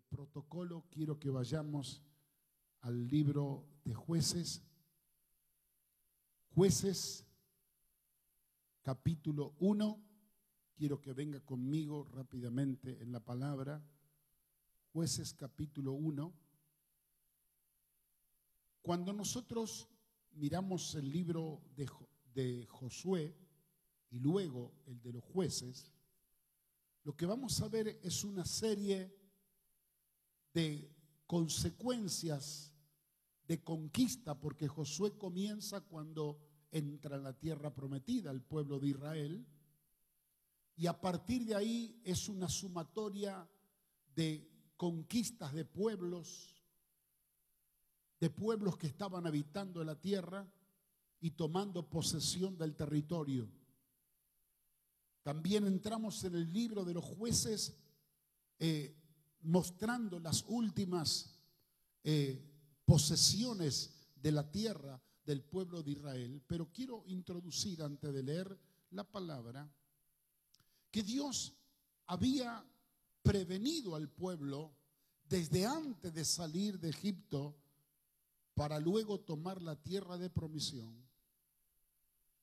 protocolo, quiero que vayamos al libro de Jueces. Jueces, capítulo 1. Quiero que venga conmigo rápidamente en la palabra. Jueces, capítulo 1. Cuando nosotros miramos el libro de Josué y luego el de los jueces, lo que vamos a ver es una serie de consecuencias de conquista, porque Josué comienza cuando entra en la tierra prometida el pueblo de Israel, y a partir de ahí es una sumatoria de conquistas de pueblos que estaban habitando la tierra y tomando posesión del territorio. También entramos en el libro de los jueces mostrando las últimas posesiones de la tierra del pueblo de Israel. Pero quiero introducir, antes de leer la palabra, que Dios había prevenido al pueblo desde antes de salir de Egipto para luego tomar la tierra de promisión.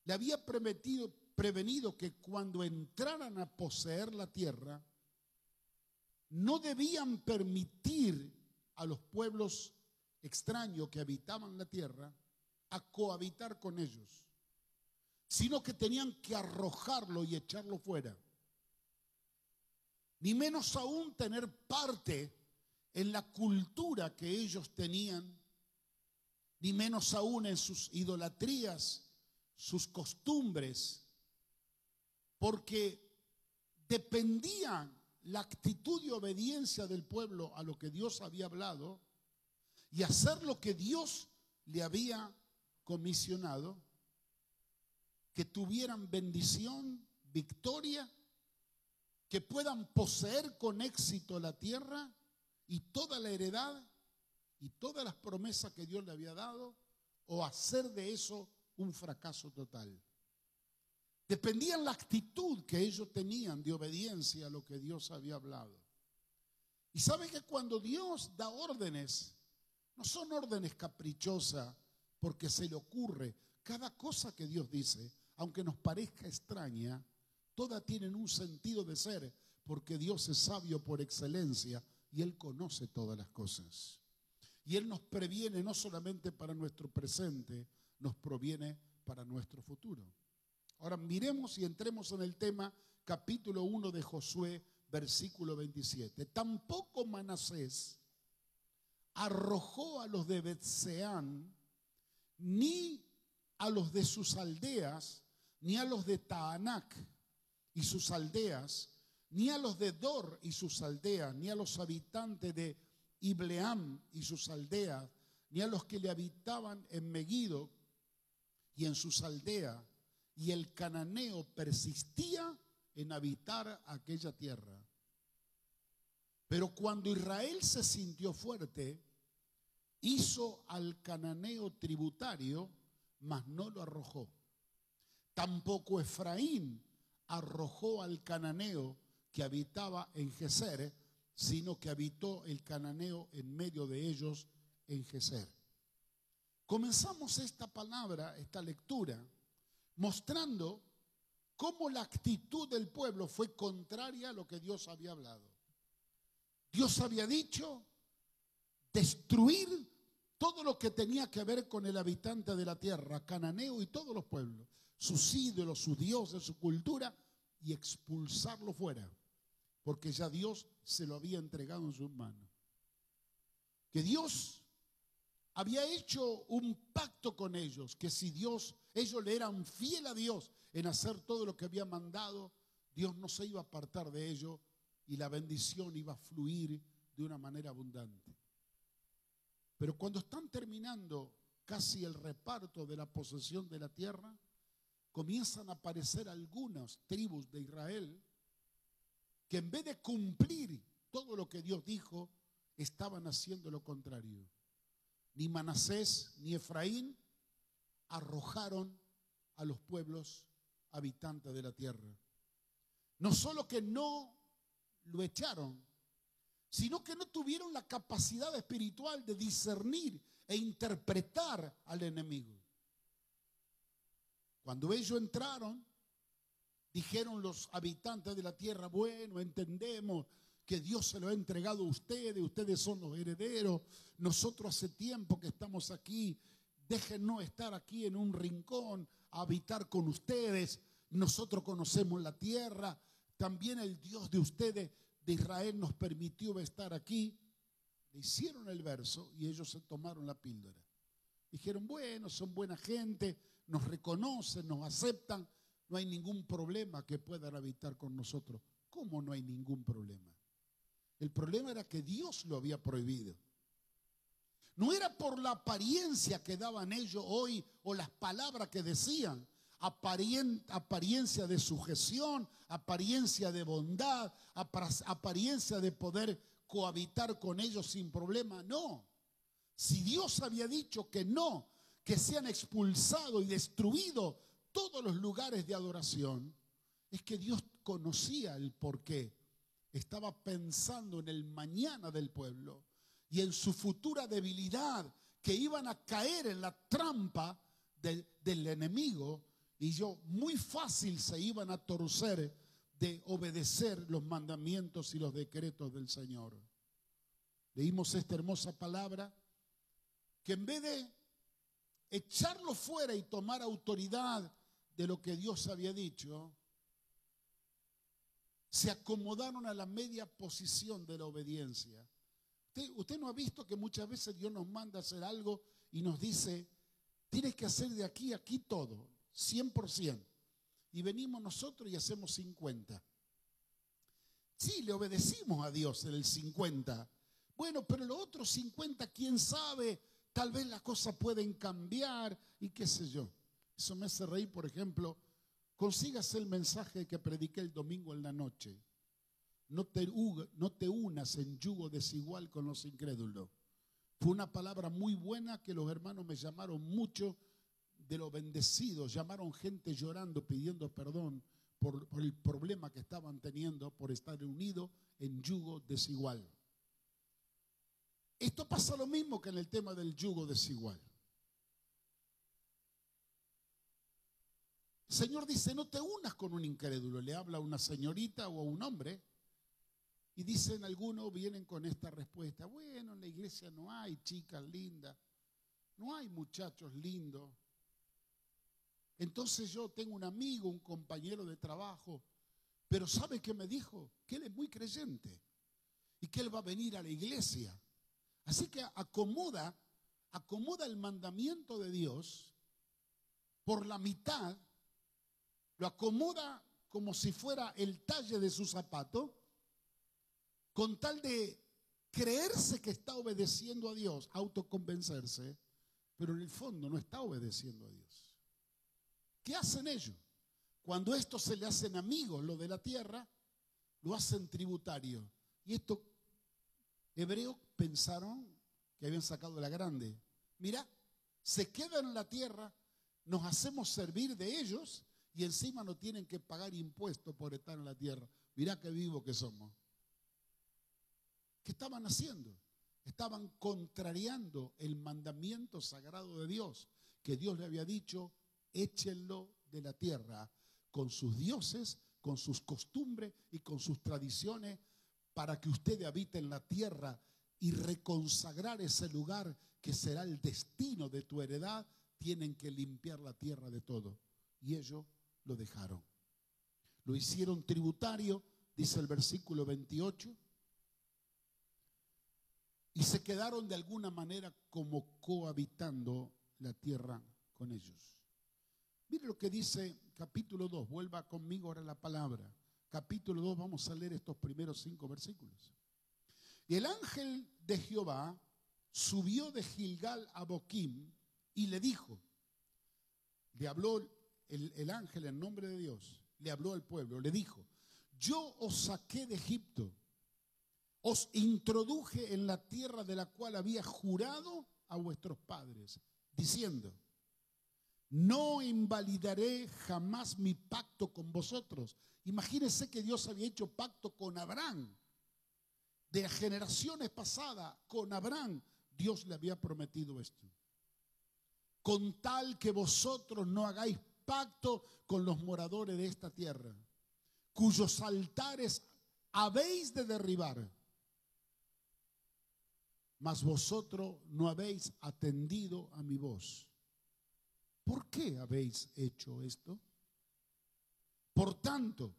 Le había prevenido que cuando entraran a poseer la tierra, no debían permitir a los pueblos extraños que habitaban la tierra a cohabitar con ellos, sino que tenían que arrojarlo y echarlo fuera. Ni menos aún tener parte en la cultura que ellos tenían, ni menos aún en sus idolatrías, sus costumbres, porque dependía la actitud y obediencia del pueblo a lo que Dios había hablado y hacer lo que Dios le había comisionado, que tuvieran bendición, victoria, que puedan poseer con éxito la tierra y toda la heredad y todas las promesas que Dios le había dado, o hacer de eso un fracaso total. Dependía la actitud que ellos tenían de obediencia a lo que Dios había hablado. Y sabe que cuando Dios da órdenes, no son órdenes caprichosas porque se le ocurre. Cada cosa que Dios dice, aunque nos parezca extraña, todas tienen un sentido de ser, porque Dios es sabio por excelencia y Él conoce todas las cosas. Y Él nos previene no solamente para nuestro presente, nos proviene para nuestro futuro. Ahora miremos y entremos en el tema, capítulo 1 de Josué, versículo 27. Tampoco Manasés arrojó a los de Bet-Seán, ni a los de sus aldeas, ni a los de Taanac y sus aldeas, ni a los de Dor y sus aldeas, ni a los habitantes de Ibleam y sus aldeas, ni a los que le habitaban en Megiddo y en sus aldeas. Y el cananeo persistía en habitar aquella tierra. Pero cuando Israel se sintió fuerte, hizo al cananeo tributario, mas no lo arrojó. Tampoco Efraín arrojó al cananeo que habitaba en Geser, sino que habitó el cananeo en medio de ellos en Geser. Comenzamos esta palabra, esta lectura, mostrando cómo la actitud del pueblo fue contraria a lo que Dios había hablado. Dios había dicho destruir todo lo que tenía que ver con el habitante de la tierra, cananeo y todos los pueblos, sus ídolos, sus dioses, su cultura, y expulsarlo fuera, porque ya Dios se lo había entregado en sus manos. Que Dios había hecho un pacto con ellos, que si ellos le eran fiel a Dios en hacer todo lo que había mandado, Dios no se iba a apartar de ello y la bendición iba a fluir de una manera abundante. Pero cuando están terminando casi el reparto de la posesión de la tierra, comienzan a aparecer algunas tribus de Israel que en vez de cumplir todo lo que Dios dijo, estaban haciendo lo contrario. Ni Manasés ni Efraín arrojaron a los pueblos habitantes de la tierra. No solo que no lo echaron, sino que no tuvieron la capacidad espiritual de discernir e interpretar al enemigo. Cuando ellos entraron, dijeron los habitantes de la tierra: bueno, entendemos que Dios se lo ha entregado a ustedes son los herederos, nosotros hace tiempo que estamos aquí, déjennos estar aquí en un rincón, a habitar con ustedes, nosotros conocemos la tierra, también el Dios de ustedes, de Israel, nos permitió estar aquí. Le hicieron el verso y ellos se tomaron la píldora. Dijeron: bueno, son buena gente, nos reconocen, nos aceptan, no hay ningún problema que puedan habitar con nosotros. ¿Cómo no hay ningún problema? El problema era que Dios lo había prohibido. No era por la apariencia que daban ellos hoy o las palabras que decían, apariencia de sujeción, apariencia de bondad, apariencia de poder cohabitar con ellos sin problema. No. Si Dios había dicho que no, que sean expulsados y destruidos todos los lugares de adoración, es que Dios conocía el porqué. Estaba pensando en el mañana del pueblo y en su futura debilidad, que iban a caer en la trampa del enemigo, y muy fácil se iban a torcer de obedecer los mandamientos y los decretos del Señor. Leímos esta hermosa palabra, que en vez de echarlo fuera y tomar autoridad de lo que Dios había dicho, se acomodaron a la media posición de la obediencia. Usted no ha visto que muchas veces Dios nos manda a hacer algo y nos dice: tienes que hacer de aquí a aquí todo, 100%. Y venimos nosotros y hacemos 50. Sí, le obedecimos a Dios en el 50. Bueno, pero los otros 50, quién sabe, tal vez las cosas pueden cambiar y qué sé yo. Eso me hace reír, por ejemplo, consígase el mensaje que prediqué el domingo en la noche. No te unas en yugo desigual con los incrédulos. Fue una palabra muy buena que los hermanos me llamaron mucho de lo bendecido. Llamaron gente llorando, pidiendo perdón por el problema que estaban teniendo por estar unidos en yugo desigual. Esto pasa lo mismo que en el tema del yugo desigual. El Señor dice: no te unas con un incrédulo. Le habla a una señorita o a un hombre. Y dicen algunos, vienen con esta respuesta: bueno, en la iglesia no hay chicas lindas, no hay muchachos lindos. Entonces yo tengo un amigo, un compañero de trabajo, pero ¿sabe qué me dijo? Que él es muy creyente y que él va a venir a la iglesia. Así que acomoda el mandamiento de Dios por la mitad, lo acomoda como si fuera el talle de su zapato, con tal de creerse que está obedeciendo a Dios, autoconvencerse, pero en el fondo no está obedeciendo a Dios. ¿Qué hacen ellos? Cuando estos se le hacen amigos, lo de la tierra, lo hacen tributario. Y estos hebreos pensaron que habían sacado la grande. Mira, se quedan en la tierra, nos hacemos servir de ellos y encima no tienen que pagar impuestos por estar en la tierra. Mirá qué vivos que somos. ¿Qué estaban haciendo? Estaban contrariando el mandamiento sagrado de Dios, que Dios le había dicho: échenlo de la tierra con sus dioses, con sus costumbres y con sus tradiciones, para que usted habite en la tierra y reconsagrar ese lugar que será el destino de tu heredad. Tienen que limpiar la tierra de todo. Y ellos lo dejaron. Lo hicieron tributario, dice el versículo 28. Y se quedaron de alguna manera como cohabitando la tierra con ellos. Mire lo que dice capítulo 2. Vuelva conmigo ahora la palabra. Capítulo 2, vamos a leer estos primeros 5 versículos. Y el ángel de Jehová subió de Gilgal a Boquim y le dijo, le habló el ángel en nombre de Dios, le habló al pueblo, le dijo: yo os saqué de Egipto, os introduje en la tierra de la cual había jurado a vuestros padres, diciendo: no invalidaré jamás mi pacto con vosotros. Imagínense que Dios había hecho pacto con Abraham de generaciones pasadas, con Abraham, Dios le había prometido esto. Con tal que vosotros no hagáis pacto con los moradores de esta tierra, cuyos altares habéis de derribar, mas vosotros no habéis atendido a mi voz. ¿Por qué habéis hecho esto? Por tanto,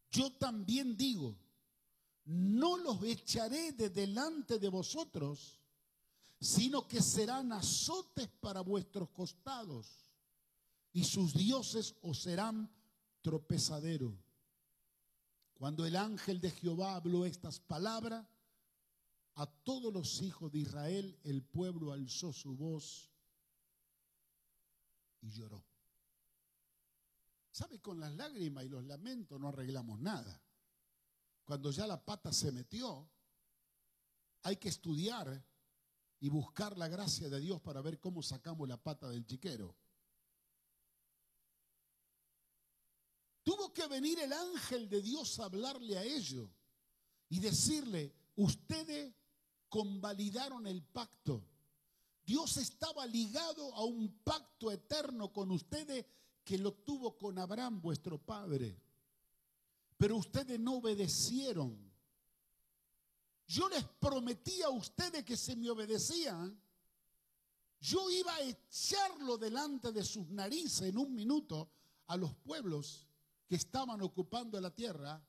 yo también digo, no los echaré de delante de vosotros, sino que serán azotes para vuestros costados, y sus dioses os serán tropezadero. Cuando el ángel de Jehová habló estas palabras, a todos los hijos de Israel el pueblo alzó su voz y lloró. ¿Sabe? Con las lágrimas y los lamentos no arreglamos nada. Cuando ya la pata se metió, hay que estudiar y buscar la gracia de Dios para ver cómo sacamos la pata del chiquero. Tuvo que venir el ángel de Dios a hablarle a ellos y decirle, ustedes convalidaron el pacto. Dios estaba ligado a un pacto eterno con ustedes que lo tuvo con Abraham, vuestro padre. Pero ustedes no obedecieron. Yo les prometí a ustedes que si me obedecían, yo iba a echarlo delante de sus narices en un minuto a los pueblos que estaban ocupando la tierra.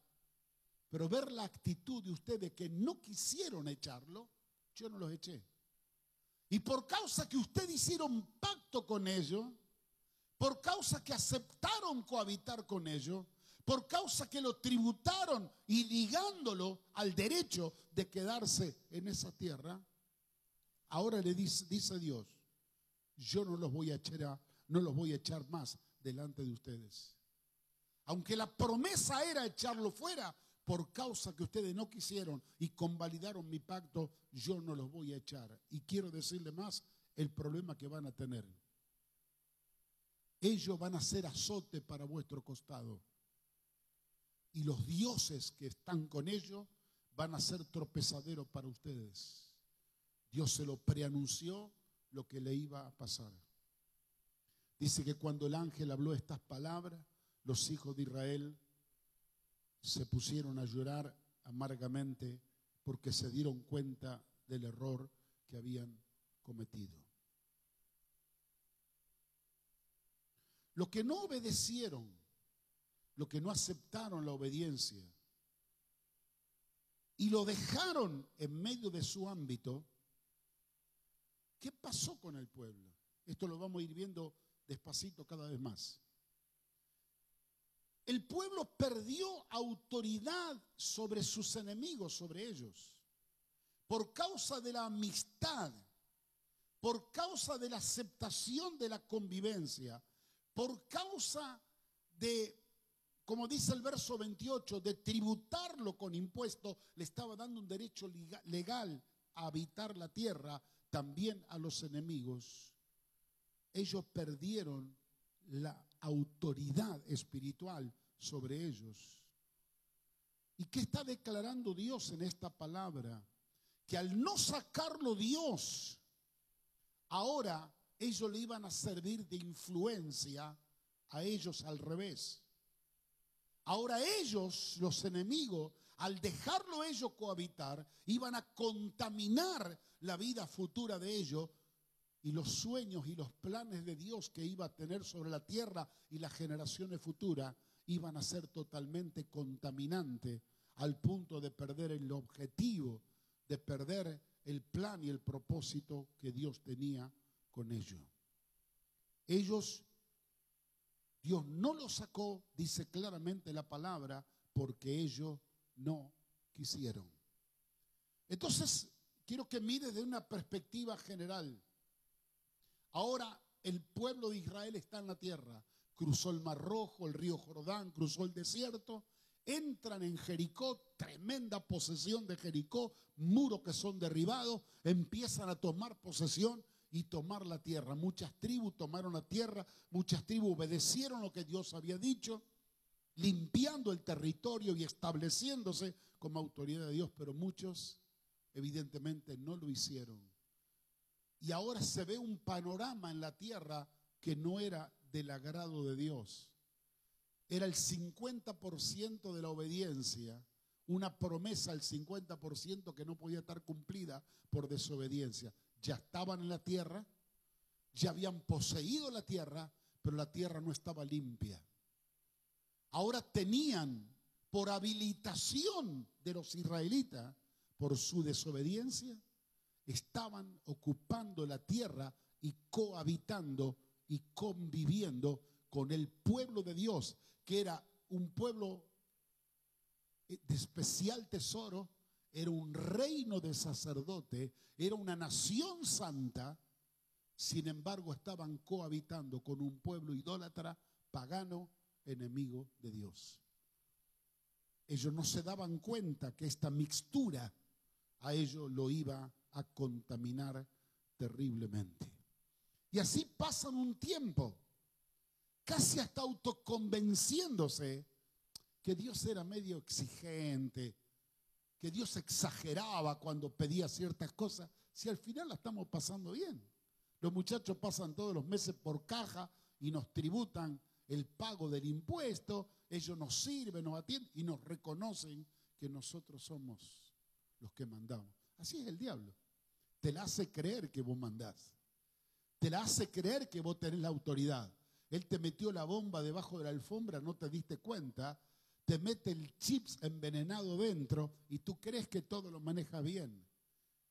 Pero ver la actitud de ustedes que no quisieron echarlo, yo no los eché. Y por causa que ustedes hicieron pacto con ellos, por causa que aceptaron cohabitar con ellos, por causa que lo tributaron y ligándolo al derecho de quedarse en esa tierra, ahora le dice Dios, yo no los voy a echar más delante de ustedes. Aunque la promesa era echarlo fuera, por causa que ustedes no quisieron y convalidaron mi pacto, yo no los voy a echar. Y quiero decirle más, el problema que van a tener. Ellos van a ser azote para vuestro costado. Y los dioses que están con ellos van a ser tropezaderos para ustedes. Dios se lo preanunció lo que le iba a pasar. Dice que cuando el ángel habló estas palabras, los hijos de Israel se pusieron a llorar amargamente porque se dieron cuenta del error que habían cometido. Los que no obedecieron, los que no aceptaron la obediencia y lo dejaron en medio de su ámbito, ¿qué pasó con el pueblo? Esto lo vamos a ir viendo despacito cada vez más. El pueblo perdió autoridad sobre sus enemigos, sobre ellos, por causa de la amistad, por causa de la aceptación de la convivencia, por causa de, como dice el verso 28, de tributarlo con impuestos, le estaba dando un derecho legal a habitar la tierra, también a los enemigos. Ellos perdieron la autoridad espiritual sobre ellos. ¿Y qué está declarando Dios en esta palabra? Que al no sacarlo Dios, ahora ellos le iban a servir de influencia a ellos al revés. Ahora ellos, los enemigos, al dejarlo ellos cohabitar, iban a contaminar la vida futura de ellos y los sueños y los planes de Dios que iba a tener sobre la tierra y las generaciones futuras iban a ser totalmente contaminantes al punto de perder el objetivo, de perder el plan y el propósito que Dios tenía con ellos. Ellos, Dios no los sacó, dice claramente la palabra, porque ellos no quisieron. Entonces, quiero que mire de una perspectiva general. Ahora el pueblo de Israel está en la tierra, cruzó el Mar Rojo, el río Jordán, cruzó el desierto, entran en Jericó, tremenda posesión de Jericó, muros que son derribados, empiezan a tomar posesión y tomar la tierra. Muchas tribus tomaron la tierra, muchas tribus obedecieron lo que Dios había dicho, limpiando el territorio y estableciéndose como autoridad de Dios, pero muchos evidentemente no lo hicieron. Y ahora se ve un panorama en la tierra que no era del agrado de Dios. Era el 50% de la obediencia, una promesa al 50% que no podía estar cumplida por desobediencia. Ya estaban en la tierra, ya habían poseído la tierra, pero la tierra no estaba limpia. Ahora tenían, por habilitación de los israelitas, por su desobediencia, estaban ocupando la tierra y cohabitando y conviviendo con el pueblo de Dios, que era un pueblo de especial tesoro, era un reino de sacerdote, era una nación santa. Sin embargo, estaban cohabitando con un pueblo idólatra, pagano, enemigo de Dios. Ellos no se daban cuenta que esta mixtura a ellos lo iba a contaminar terriblemente. Y así pasan un tiempo, casi hasta autoconvenciéndose que Dios era medio exigente, que Dios exageraba cuando pedía ciertas cosas, si al final la estamos pasando bien. Los muchachos pasan todos los meses por caja y nos tributan el pago del impuesto, ellos nos sirven, nos atienden y nos reconocen que nosotros somos los que mandamos. Así es el diablo. Te la hace creer que vos mandás. Te la hace creer que vos tenés la autoridad. Él te metió la bomba debajo de la alfombra, no te diste cuenta. Te mete el chips envenenado dentro y tú crees que todo lo maneja bien.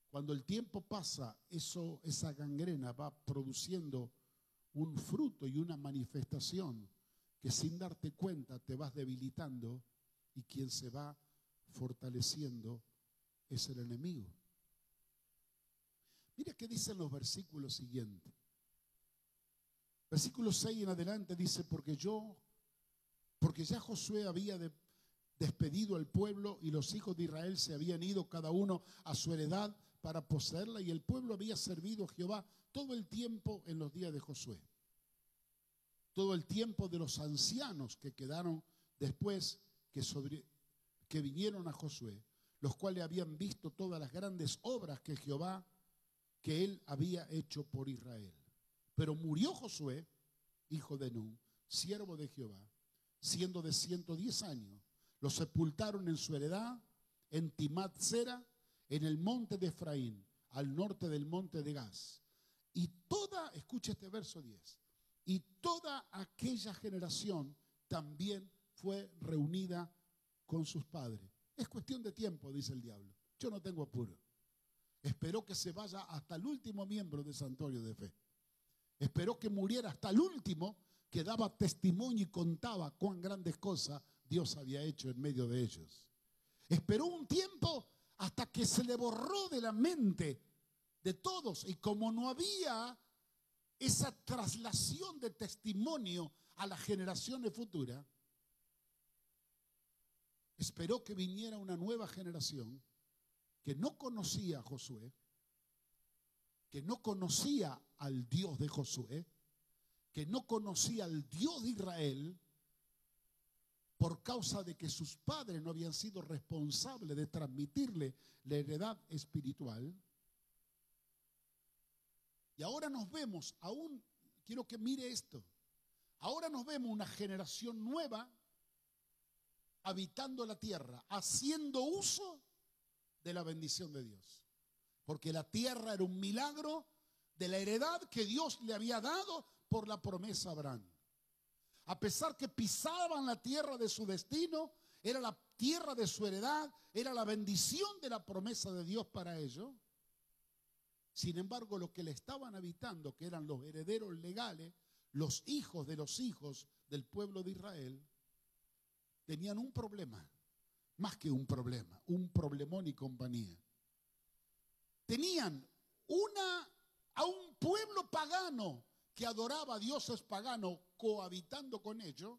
Cuando el tiempo pasa, esa gangrena va produciendo un fruto y una manifestación que sin darte cuenta te vas debilitando, y quien se va fortaleciendo es el enemigo. Mira qué dicen los versículos siguientes. Versículo 6 en adelante dice, porque ya Josué había despedido al pueblo y los hijos de Israel se habían ido cada uno a su heredad para poseerla, y el pueblo había servido a Jehová todo el tiempo en los días de Josué. Todo el tiempo de los ancianos que quedaron después que vinieron a Josué, los cuales habían visto todas las grandes obras que él había hecho por Israel. Pero murió Josué, hijo de Nun, siervo de Jehová, siendo de 110 años. Lo sepultaron en su heredad, en Timat-Sera, en el monte de Efraín, al norte del monte de Gaz. Y escucha este verso 10, y toda aquella generación también fue reunida con sus padres. Es cuestión de tiempo, dice el diablo. Yo no tengo apuro. Esperó que se vaya hasta el último miembro de Santuario de Fe. Esperó que muriera hasta el último que daba testimonio y contaba cuán grandes cosas Dios había hecho en medio de ellos. Esperó un tiempo hasta que se le borró de la mente de todos, y como no había esa traslación de testimonio a las generaciones futuras, esperó que viniera una nueva generación que no conocía a Josué, que no conocía al Dios de Josué, que no conocía al Dios de Israel, por causa de que sus padres no habían sido responsables de transmitirle la heredad espiritual. Y ahora nos vemos, quiero que mire esto, ahora nos vemos una generación nueva habitando la tierra, haciendo uso de la bendición de Dios. Porque la tierra era un milagro de la heredad que Dios le había dado por la promesa a Abraham. A pesar que pisaban la tierra de su destino, era la tierra de su heredad, era la bendición de la promesa de Dios para ellos. Sin embargo, los que le estaban habitando, que eran los herederos legales, los hijos del pueblo de Israel, tenían un problema, más que un problema, un problemón y compañía. Tenían a un pueblo pagano que adoraba a dioses paganos cohabitando con ellos,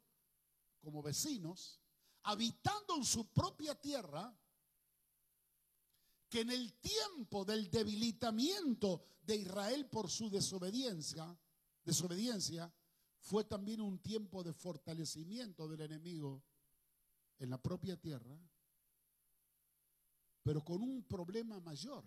como vecinos, habitando en su propia tierra, que en el tiempo del debilitamiento de Israel por su desobediencia, fue también un tiempo de fortalecimiento del enemigo en la propia tierra, pero con un problema mayor.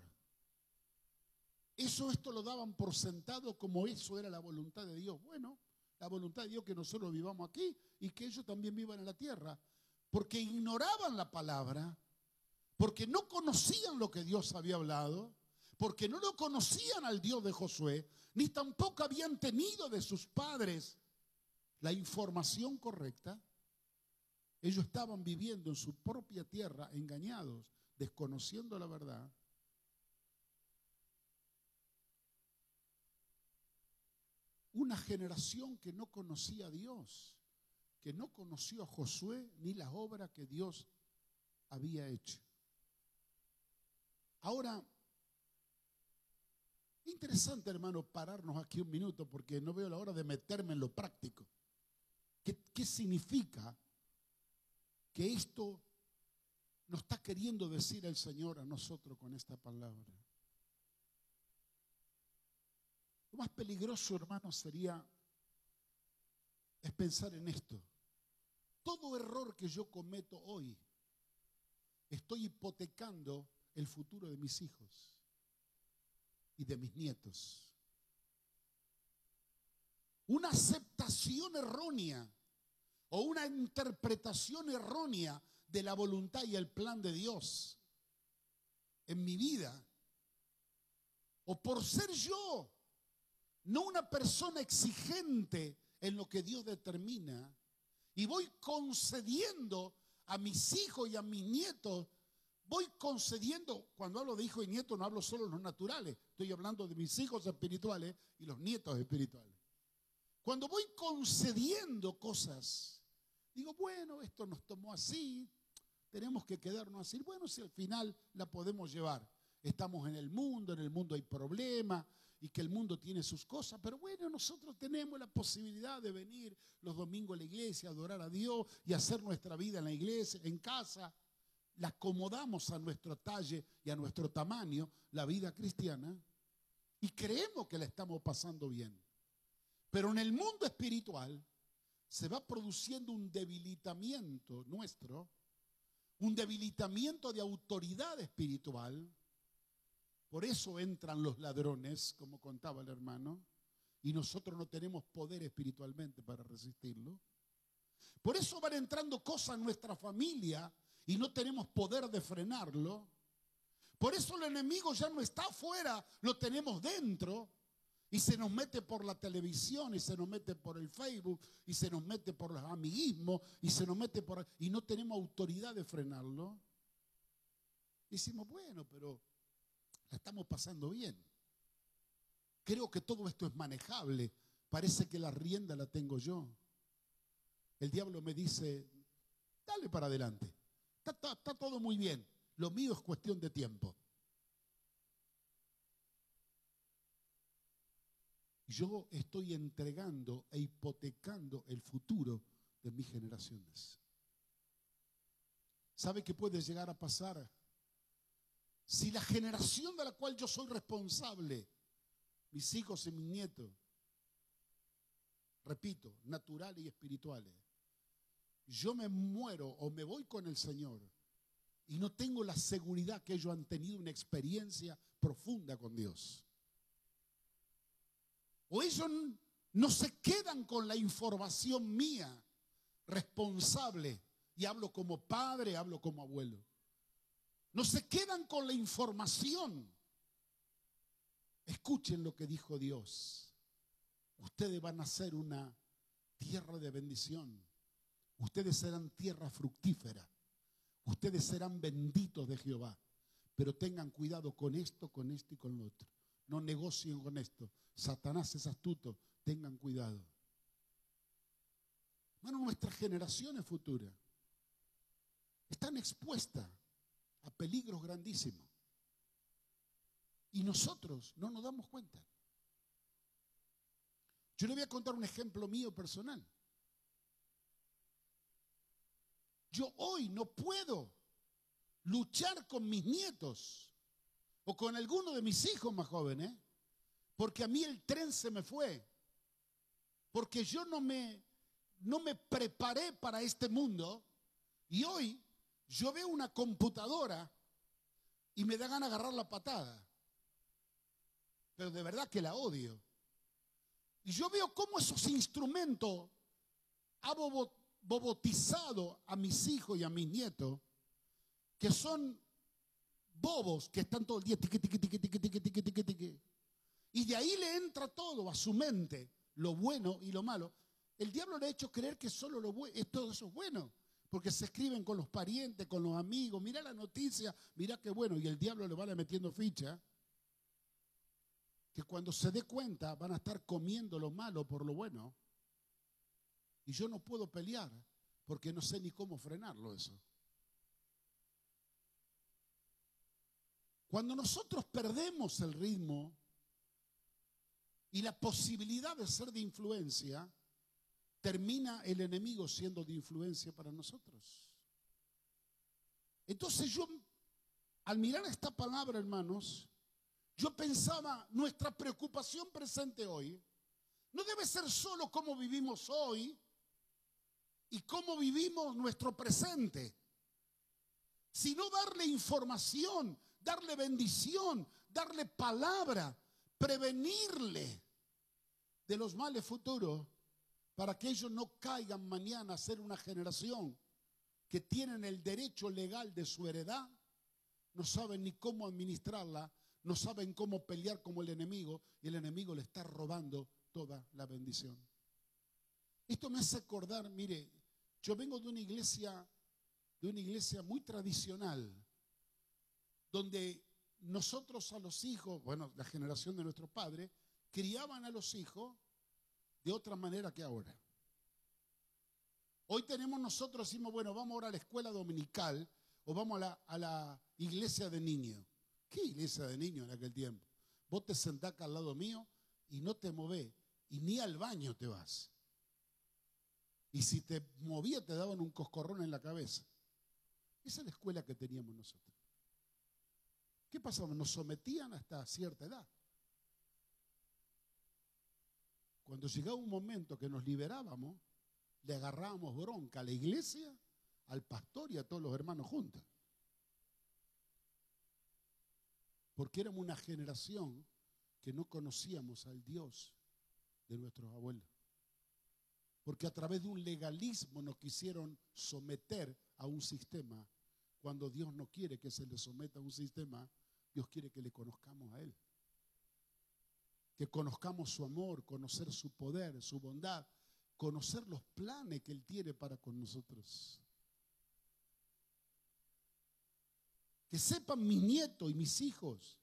Esto lo daban por sentado como eso era la voluntad de Dios. Bueno, la voluntad de Dios que nosotros vivamos aquí y que ellos también vivan en la tierra, porque ignoraban la palabra, porque no conocían lo que Dios había hablado, porque no lo conocían al Dios de Josué, ni tampoco habían tenido de sus padres la información correcta. Ellos estaban viviendo en su propia tierra, engañados, desconociendo la verdad. Una generación que no conocía a Dios, que no conoció a Josué ni la obra que Dios había hecho. Ahora, interesante, hermano, pararnos aquí un minuto porque no veo la hora de meterme en lo práctico. ¿Qué significa que esto nos está queriendo decir el Señor a nosotros con esta palabra? Lo más peligroso, hermano, es pensar en esto. Todo error que yo cometo hoy, estoy hipotecando el futuro de mis hijos y de mis nietos. Una aceptación errónea o una interpretación errónea de la voluntad y el plan de Dios en mi vida, o por ser yo no una persona exigente en lo que Dios determina, y voy concediendo a mis hijos y a mis nietos, voy concediendo, cuando hablo de hijos y nietos no hablo solo de los naturales, estoy hablando de mis hijos espirituales y los nietos espirituales. Cuando voy concediendo cosas, digo, bueno, esto nos tomó así, tenemos que quedarnos así. Bueno, si al final la podemos llevar. Estamos en el mundo hay problemas y que el mundo tiene sus cosas, pero bueno, nosotros tenemos la posibilidad de venir los domingos a la iglesia, adorar a Dios y hacer nuestra vida en la iglesia, en casa. La acomodamos a nuestro talle y a nuestro tamaño, la vida cristiana, y creemos que la estamos pasando bien. Pero en el mundo espiritual se va produciendo un debilitamiento nuestro, un debilitamiento de autoridad espiritual. Por eso entran los ladrones, como contaba el hermano, y nosotros no tenemos poder espiritualmente para resistirlo. Por eso van entrando cosas en nuestra familia y no tenemos poder de frenarlo. Por eso el enemigo ya no está afuera, lo tenemos dentro. Y se nos mete por la televisión, y se nos mete por el Facebook, y se nos mete por los amiguismos, y se nos mete por... y no tenemos autoridad de frenarlo. Decimos, bueno, pero la estamos pasando bien. Creo que todo esto es manejable. Parece que la rienda la tengo yo. El diablo me dice, dale para adelante. Está todo muy bien. Lo mío es cuestión de tiempo. Yo estoy entregando e hipotecando el futuro de mis generaciones. ¿Sabe qué puede llegar a pasar? Si la generación de la cual yo soy responsable, mis hijos y mis nietos, repito, naturales y espirituales, yo me muero o me voy con el Señor y no tengo la seguridad que ellos han tenido una experiencia profunda con Dios. O ellos no se quedan con la información mía responsable, y hablo como padre, hablo como abuelo. No se quedan con la información. Escuchen lo que dijo Dios. Ustedes van a ser una tierra de bendición. Ustedes serán tierra fructífera. Ustedes serán benditos de Jehová. Pero tengan cuidado con esto y con lo otro. No negocien con esto. Satanás es astuto. Tengan cuidado. Hermano, nuestras generaciones futuras están expuestas a peligros grandísimos. Y nosotros no nos damos cuenta. Yo le voy a contar un ejemplo mío personal. Yo hoy no puedo luchar con mis nietos o con alguno de mis hijos más jóvenes, porque a mí el tren se me fue, porque yo no me preparé para este mundo, Y hoy yo veo una computadora y me da ganas de agarrar la patada. Pero de verdad que la odio. Y yo veo cómo esos instrumentos han bobotizado a mis hijos y a mis nietos, que son bobos, que están todo el día tiqui, tiqui, tiqui, tiqui, tiqui, tiqui, tiqui, tiqui. Y de ahí le entra todo a su mente, lo bueno y lo malo. El diablo le ha hecho creer que solo todo eso es bueno, porque se escriben con los parientes, con los amigos, mira la noticia, mira qué bueno, y el diablo le va metiendo ficha, que cuando se dé cuenta van a estar comiendo lo malo por lo bueno. Y yo no puedo pelear, porque no sé ni cómo frenarlo eso. Cuando nosotros perdemos el ritmo y la posibilidad de ser de influencia, termina el enemigo siendo de influencia para nosotros. Entonces yo, al mirar esta palabra, hermanos, yo pensaba, nuestra preocupación presente hoy no debe ser solo cómo vivimos hoy y cómo vivimos nuestro presente, sino darle información, darle bendición, darle palabra, prevenirle de los males futuros, para que ellos no caigan mañana a ser una generación que tienen el derecho legal de su heredad, no saben ni cómo administrarla, no saben cómo pelear como el enemigo, y el enemigo le está robando toda la bendición. Esto me hace acordar, mire, yo vengo de una iglesia muy tradicional, donde nosotros a los hijos, bueno, la generación de nuestros padres, criaban a los hijos de otra manera que ahora. Hoy tenemos nosotros, decimos, bueno, vamos ahora a la escuela dominical o vamos a la iglesia de niños. ¿Qué iglesia de niños en aquel tiempo? Vos te sentás acá al lado mío y no te movés y ni al baño te vas. Y si te movías te daban un coscorrón en la cabeza. Esa es la escuela que teníamos nosotros. ¿Qué pasaba? Nos sometían hasta cierta edad. Cuando llegaba un momento que nos liberábamos, le agarrábamos bronca a la iglesia, al pastor y a todos los hermanos juntos. Porque éramos una generación que no conocíamos al Dios de nuestros abuelos. Porque a través de un legalismo nos quisieron someter a un sistema, cuando Dios no quiere que se le someta a un sistema. Dios quiere que le conozcamos a Él. Que conozcamos su amor, conocer su poder, su bondad, conocer los planes que Él tiene para con nosotros. Que sepan mis nietos y mis hijos,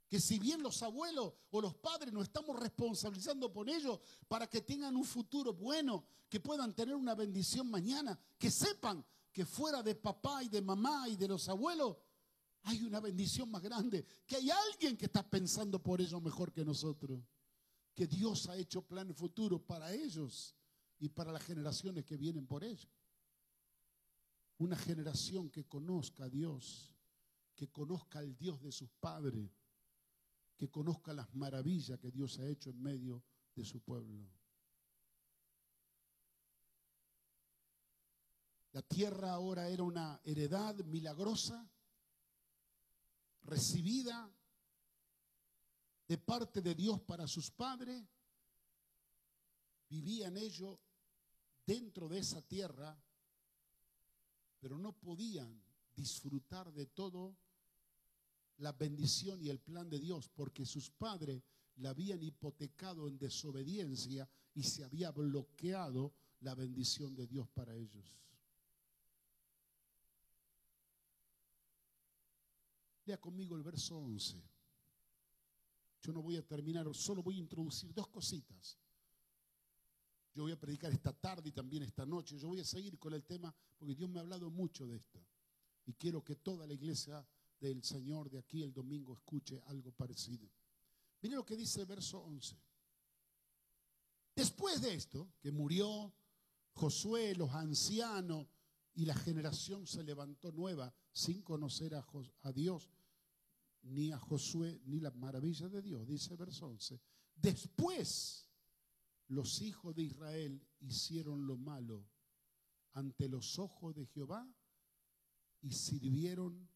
que si bien los abuelos o los padres nos estamos responsabilizando por ellos para que tengan un futuro bueno, que puedan tener una bendición mañana, que sepan que fuera de papá y de mamá y de los abuelos, hay una bendición más grande, que hay alguien que está pensando por ellos mejor que nosotros, que Dios ha hecho planes futuros para ellos y para las generaciones que vienen por ellos. Una generación que conozca a Dios, que conozca al Dios de sus padres, que conozca las maravillas que Dios ha hecho en medio de su pueblo. La tierra ahora era una heredad milagrosa, recibida de parte de Dios para sus padres. Vivían ellos dentro de esa tierra, pero no podían disfrutar de todo la bendición y el plan de Dios, porque sus padres la habían hipotecado en desobediencia y se había bloqueado la bendición de Dios para ellos. Lea conmigo el verso 11. Yo no voy a terminar, solo voy a introducir dos cositas. Yo voy a predicar esta tarde y también esta noche. Yo voy a seguir con el tema porque Dios me ha hablado mucho de esto. Y quiero que toda la iglesia del Señor de aquí el domingo escuche algo parecido. Mire lo que dice el verso 11. Después de esto, que murió Josué, los ancianos, y la generación se levantó nueva sin conocer a Dios, ni a Josué, ni las maravillas de Dios, dice el verso 11. Después los hijos de Israel hicieron lo malo ante los ojos de Jehová y sirvieron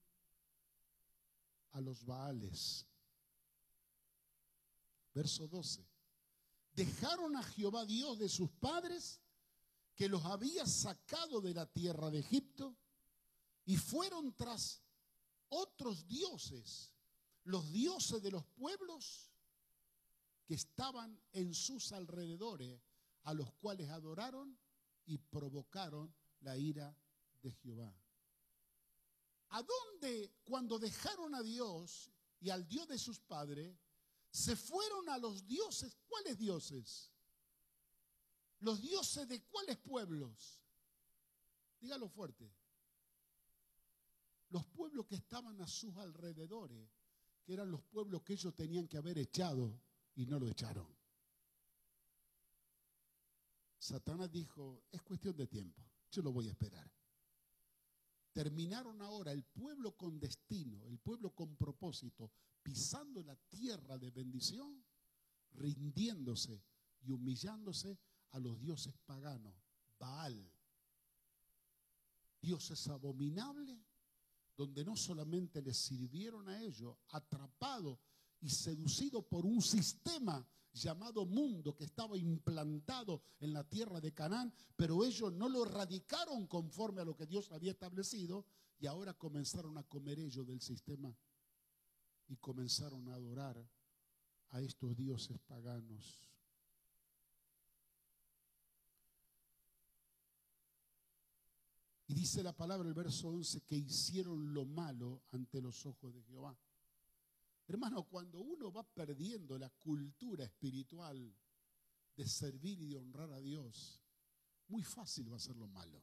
a los Baales. Verso 12. Dejaron a Jehová Dios de sus padres, que los había sacado de la tierra de Egipto, y fueron tras otros dioses, los dioses de los pueblos que estaban en sus alrededores, a los cuales adoraron y provocaron la ira de Jehová. ¿A dónde, cuando dejaron a Dios y al Dios de sus padres, se fueron a los dioses? ¿Cuáles dioses? ¿Los dioses de cuáles pueblos? Dígalo fuerte. Los pueblos que estaban a sus alrededores, que eran los pueblos que ellos tenían que haber echado y no lo echaron. Satanás dijo, es cuestión de tiempo, yo lo voy a esperar. Terminaron ahora el pueblo con destino, el pueblo con propósito, pisando la tierra de bendición, rindiéndose y humillándose a los dioses paganos. Baal, dioses abominables, donde no solamente les sirvieron a ellos, atrapados y seducidos por un sistema llamado mundo que estaba implantado en la tierra de Canaán, pero ellos no lo erradicaron conforme a lo que Dios había establecido, y ahora comenzaron a comer ellos del sistema y comenzaron a adorar a estos dioses paganos. Y dice la palabra, el verso 11, que hicieron lo malo ante los ojos de Jehová. Hermano, cuando uno va perdiendo la cultura espiritual de servir y de honrar a Dios, muy fácil va a ser lo malo.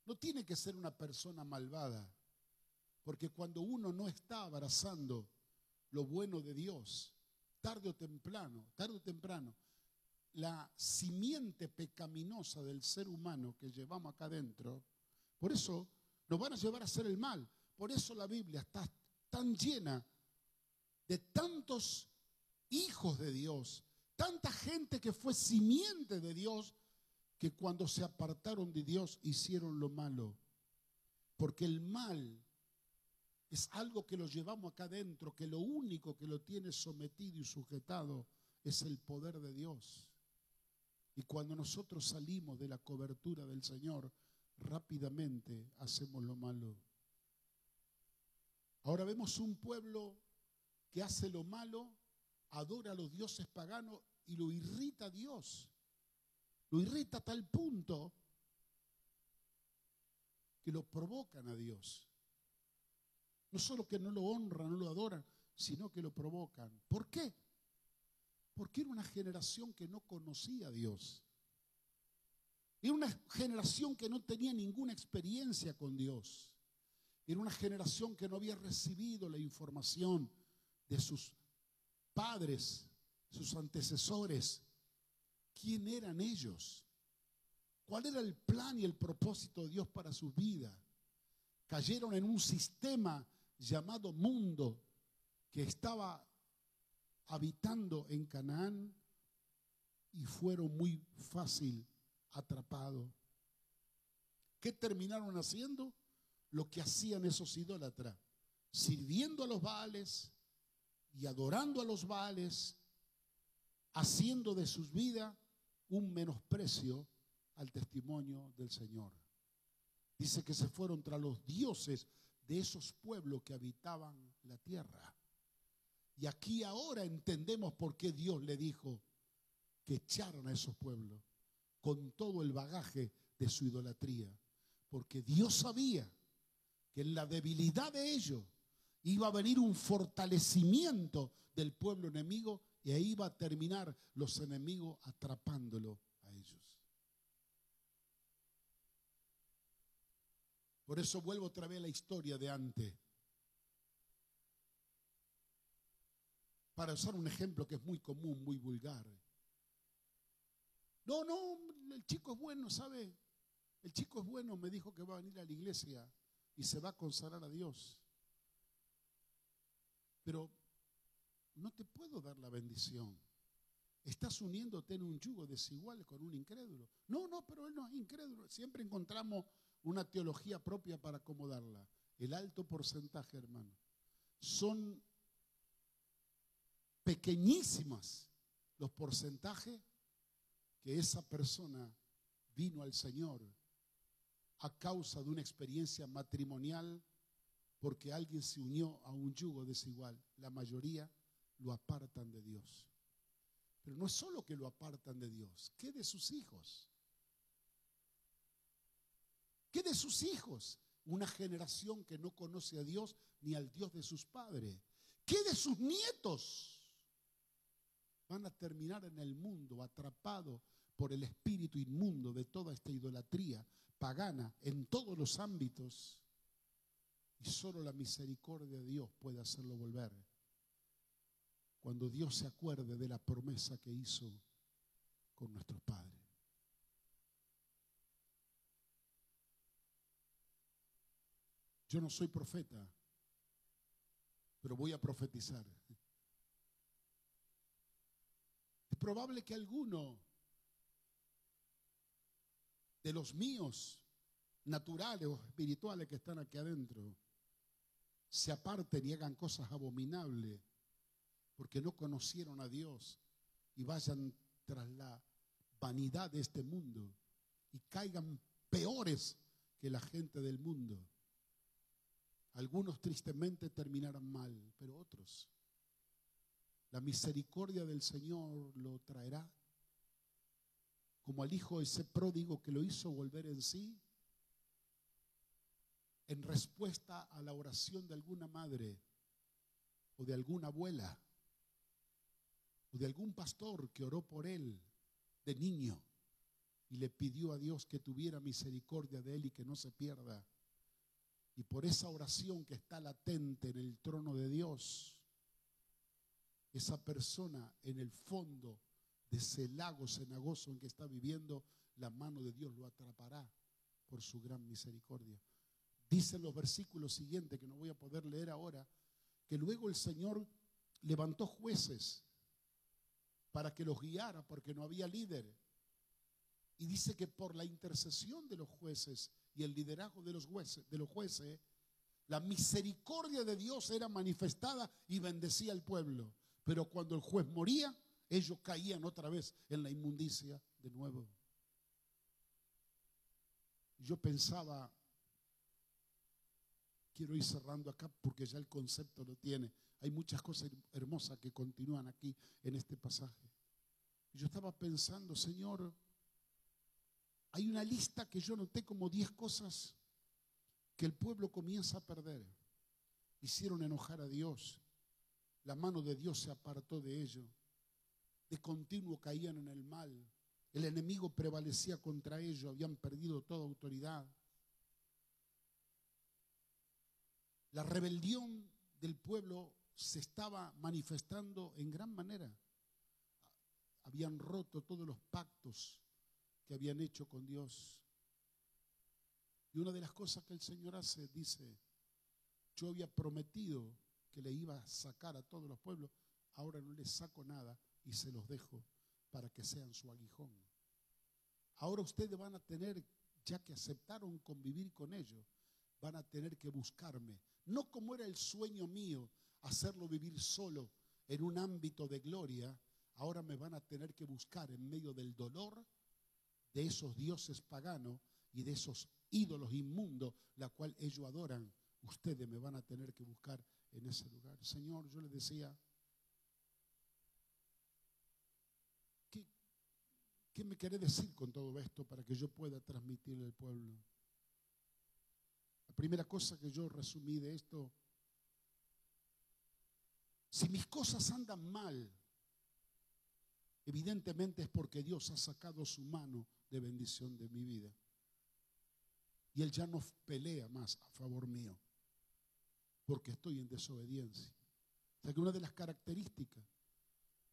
No tiene que ser una persona malvada, porque cuando uno no está abrazando lo bueno de Dios, tarde o temprano, la simiente pecaminosa del ser humano que llevamos acá adentro, por eso nos van a llevar a hacer el mal. Por eso la Biblia está tan llena de tantos hijos de Dios, tanta gente que fue simiente de Dios, que cuando se apartaron de Dios hicieron lo malo. Porque el mal es algo que lo llevamos acá adentro, que lo único que lo tiene sometido y sujetado es el poder de Dios. Y cuando nosotros salimos de la cobertura del Señor, rápidamente hacemos lo malo. Ahora vemos un pueblo que hace lo malo, adora a los dioses paganos y lo irrita a Dios. Lo irrita a tal punto que lo provocan a Dios. No solo que no lo honran, no lo adoran, sino que lo provocan. ¿Por qué? Porque era una generación que no conocía a Dios. Era una generación que no tenía ninguna experiencia con Dios. Era una generación que no había recibido la información de sus padres, sus antecesores. ¿Quién eran ellos? ¿Cuál era el plan y el propósito de Dios para sus vidas? Cayeron en un sistema llamado mundo que estaba habitando en Canaán y fueron muy fácil atrapados. ¿Qué terminaron haciendo? Lo que hacían esos idólatras, sirviendo a los Baales y adorando a los Baales, haciendo de sus vidas un menosprecio al testimonio del Señor. Dice que se fueron tras los dioses de esos pueblos que habitaban la tierra. Y aquí ahora entendemos por qué Dios le dijo que echaran a esos pueblos con todo el bagaje de su idolatría. Porque Dios sabía que en la debilidad de ellos iba a venir un fortalecimiento del pueblo enemigo, y ahí iba a terminar los enemigos atrapándolo a ellos. Por eso vuelvo otra vez a la historia de antes. Para usar un ejemplo que es muy común, muy vulgar. No, el chico es bueno, ¿sabe? El chico es bueno, me dijo que va a venir a la iglesia y se va a consagrar a Dios. Pero no te puedo dar la bendición, estás uniéndote en un yugo desigual con un incrédulo. No, no, pero él no es incrédulo. Siempre encontramos una teología propia para acomodarla. El alto porcentaje, hermano, son pequeñísimas los porcentajes que esa persona vino al Señor a causa de una experiencia matrimonial porque alguien se unió a un yugo desigual. La mayoría lo apartan de Dios. Pero no es solo que lo apartan de Dios, ¿qué de sus hijos? ¿Qué de sus hijos? Una generación que no conoce a Dios ni al Dios de sus padres. ¿Qué de sus nietos? Van a terminar en el mundo atrapados por el espíritu inmundo de toda esta idolatría pagana en todos los ámbitos. Y solo la misericordia de Dios puede hacerlo volver. Cuando Dios se acuerde de la promesa que hizo con nuestros padres. Yo no soy profeta, pero voy a profetizar. Es probable que alguno de los míos, naturales o espirituales que están aquí adentro, se aparten y hagan cosas abominables porque no conocieron a Dios y vayan tras la vanidad de este mundo y caigan peores que la gente del mundo. Algunos tristemente terminarán mal, pero otros, la misericordia del Señor lo traerá, como al hijo ese pródigo que lo hizo volver en sí, en respuesta a la oración de alguna madre o de alguna abuela o de algún pastor que oró por él de niño y le pidió a Dios que tuviera misericordia de él y que no se pierda. Y por esa oración que está latente en el trono de Dios, esa persona en el fondo de ese lago cenagoso en que está viviendo, la mano de Dios lo atrapará por su gran misericordia. Dicen los versículos siguientes, que no voy a poder leer ahora, que luego el Señor levantó jueces para que los guiara, porque no había líder. Y dice que por la intercesión de los jueces y el liderazgo de los jueces, la misericordia de Dios era manifestada y bendecía al pueblo. Pero cuando el juez moría, ellos caían otra vez en la inmundicia de nuevo. Yo pensaba, quiero ir cerrando acá porque ya el concepto lo tiene. Hay muchas cosas hermosas que continúan aquí en este pasaje. Yo estaba pensando, Señor, hay una lista que yo noté como 10 cosas que el pueblo comienza a perder. Hicieron enojar a Dios. La mano de Dios se apartó de ellos. De continuo caían en el mal. El enemigo prevalecía contra ellos. Habían perdido toda autoridad. La rebelión del pueblo se estaba manifestando en gran manera. Habían roto todos los pactos que habían hecho con Dios. Y una de las cosas que el Señor hace, dice, yo había prometido que le iba a sacar a todos los pueblos, ahora no les saco nada y se los dejo para que sean su aguijón. Ahora ustedes van a tener, ya que aceptaron convivir con ellos, van a tener que buscarme. No como era el sueño mío, hacerlo vivir solo en un ámbito de gloria, ahora me van a tener que buscar en medio del dolor de esos dioses paganos y de esos ídolos inmundos, la cual ellos adoran. Ustedes me van a tener que buscar en ese lugar. Señor, yo les decía, ¿qué me querés decir con todo esto para que yo pueda transmitirle al pueblo? La primera cosa que yo resumí de esto, si mis cosas andan mal, evidentemente es porque Dios ha sacado su mano de bendición de mi vida. Y Él ya no pelea más a favor mío, porque estoy en desobediencia. O sea que una de las características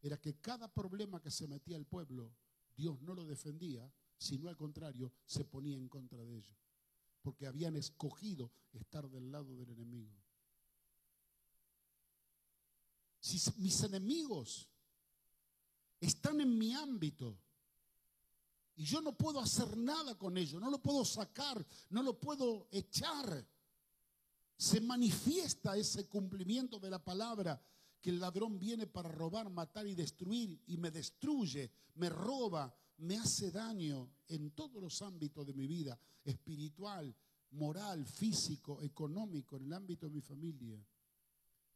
era que cada problema que se metía al pueblo, Dios no lo defendía, sino al contrario, se ponía en contra de ellos, porque habían escogido estar del lado del enemigo. Si mis enemigos están en mi ámbito. Y yo no puedo hacer nada con ello, no lo puedo sacar, no lo puedo echar. Se manifiesta ese cumplimiento de la palabra, que el ladrón viene para robar, matar y destruir, y me destruye, me roba, me hace daño en todos los ámbitos de mi vida, espiritual, moral, físico, económico, en el ámbito de mi familia.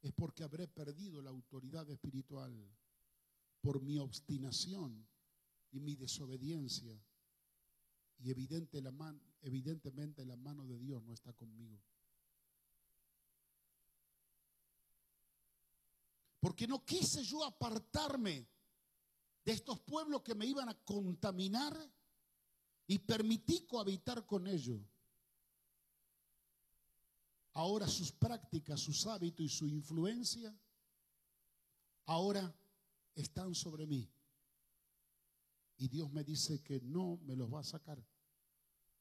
Es porque habré perdido la autoridad espiritual por mi obstinación y mi desobediencia. Y evidentemente la mano de Dios no está conmigo. Porque no quise yo apartarme de estos pueblos que me iban a contaminar y permití cohabitar con ellos. Ahora sus prácticas, sus hábitos y su influencia ahora están sobre mí. Y Dios me dice que no me los va a sacar.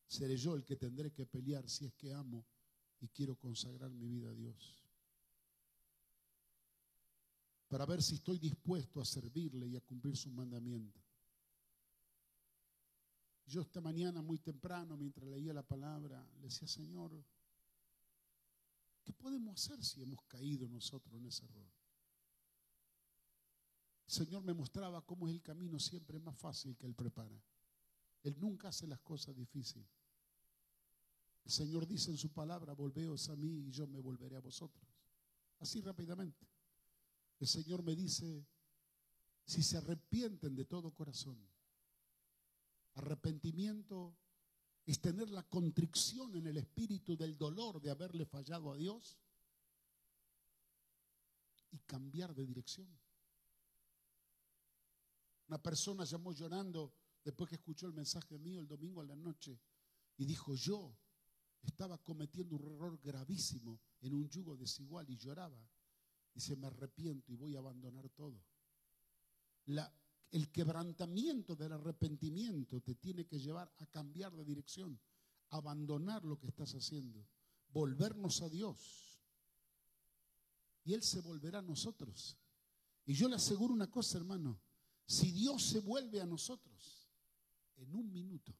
Seré yo el que tendré que pelear si es que amo y quiero consagrar mi vida a Dios. Para ver si estoy dispuesto a servirle y a cumplir sus mandamientos. Yo esta mañana muy temprano, mientras leía la palabra, le decía: Señor, ¿qué podemos hacer si hemos caído nosotros en ese error? El Señor me mostraba cómo es el camino siempre más fácil que Él prepara. Él nunca hace las cosas difíciles. El Señor dice en su palabra: volveos a mí y yo me volveré a vosotros. Así rápidamente. El Señor me dice: si se arrepienten de todo corazón. Arrepentimiento es tener la contrición en el espíritu del dolor de haberle fallado a Dios y cambiar de dirección. Una persona llamó llorando después que escuchó el mensaje mío el domingo a la noche y dijo: yo estaba cometiendo un error gravísimo en un yugo desigual, y lloraba. Dice: me arrepiento y voy a abandonar todo. El quebrantamiento del arrepentimiento te tiene que llevar a cambiar de dirección, a abandonar lo que estás haciendo, volvernos a Dios. Y Él se volverá a nosotros. Y yo le aseguro una cosa, hermano: si Dios se vuelve a nosotros, en un minuto,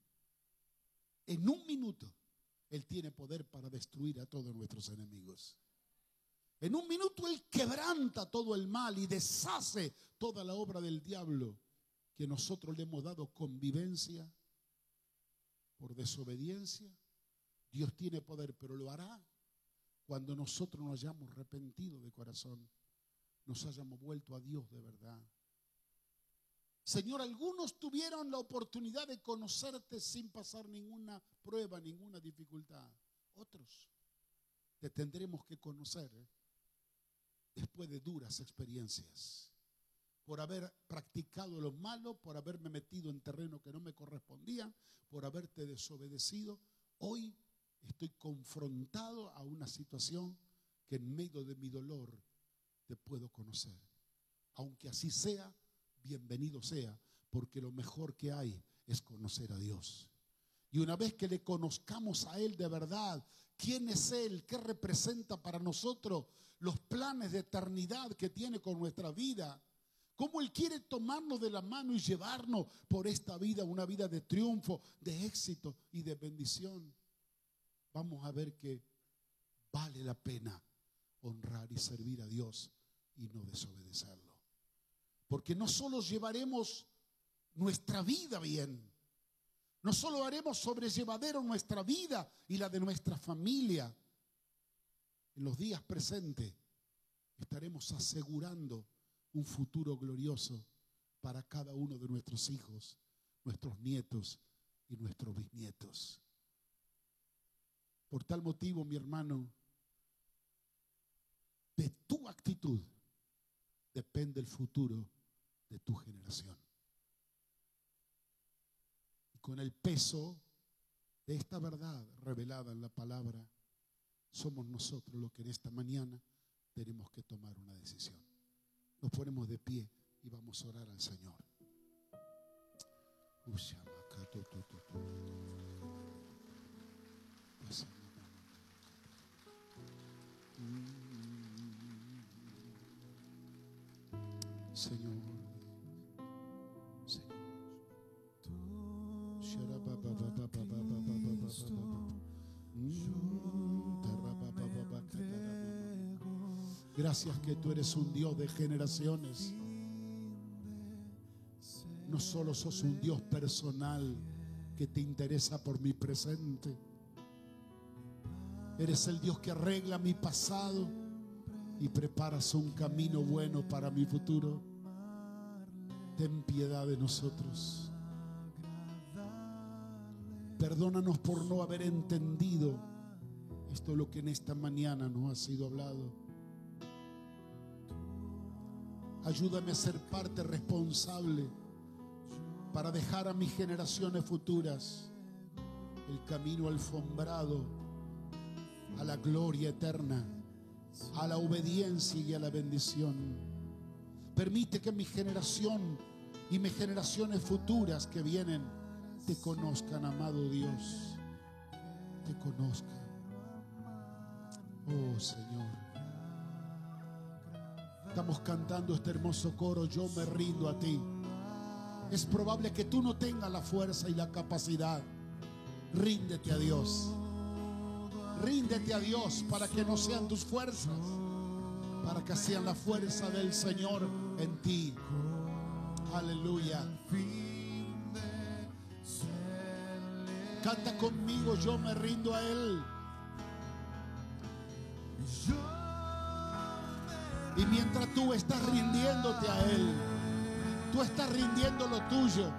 Él tiene poder para destruir a todos nuestros enemigos. En un minuto Él quebranta todo el mal y deshace toda la obra del diablo que nosotros le hemos dado convivencia por desobediencia. Dios tiene poder, pero lo hará cuando nosotros nos hayamos arrepentido de corazón, nos hayamos vuelto a Dios de verdad. Señor, algunos tuvieron la oportunidad de conocerte sin pasar ninguna prueba, ninguna dificultad. Otros te tendremos que conocer después de duras experiencias, por haber practicado lo malo, por haberme metido en terreno que no me correspondía, por haberte desobedecido. Hoy estoy confrontado a una situación que en medio de mi dolor te puedo conocer. Aunque así sea, bienvenido sea, porque lo mejor que hay es conocer a Dios. Y una vez que le conozcamos a Él de verdad, quién es Él, qué representa para nosotros, los planes de eternidad que tiene con nuestra vida, cómo Él quiere tomarnos de la mano y llevarnos por esta vida, una vida de triunfo, de éxito y de bendición, vamos a ver que vale la pena honrar y servir a Dios y no desobedecerlo. Porque no solo llevaremos nuestra vida bien, no solo haremos sobrellevadero nuestra vida y la de nuestra familia, en los días presentes estaremos asegurando un futuro glorioso para cada uno de nuestros hijos, nuestros nietos y nuestros bisnietos. Por tal motivo, mi hermano, de tu actitud depende el futuro de tu generación. Y con el peso de esta verdad revelada en la palabra, somos nosotros los que en esta mañana tenemos que tomar una decisión. Nos ponemos de pie y vamos a orar al Señor. Señor, Gracias que tú eres un Dios de generaciones. No solo sos un Dios personal que te interesa por mi presente. Eres el Dios que arregla mi pasado y preparas un camino bueno para mi futuro. Ten piedad de nosotros. Perdónanos por no haber entendido esto es lo que en esta mañana nos ha sido hablado. Ayúdame a ser parte responsable para dejar a mis generaciones futuras el camino alfombrado a la gloria eterna, a la obediencia y a la bendición. Permite que mi generación y mis generaciones futuras que vienen te conozcan, amado Dios, te conozcan. Oh Señor, estamos cantando este hermoso coro, yo me rindo a ti. Es probable que tú no tengas la fuerza y la capacidad. Ríndete a Dios. Ríndete a Dios para que no sean tus fuerzas, para que sean la fuerza del Señor en ti. Aleluya. Canta conmigo, yo me rindo a Él. Y mientras tú estás rindiéndote a Él, tú estás rindiendo lo tuyo,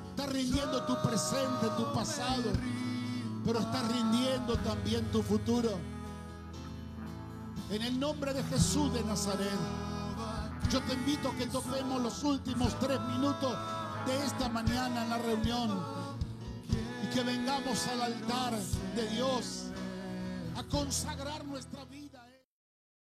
estás rindiendo tu presente, tu pasado, pero estás rindiendo también tu futuro. En el nombre de Jesús de Nazaret, yo te invito a que toquemos los últimos 3 minutos de esta mañana en la reunión y que vengamos al altar de Dios a consagrar nuestra vida.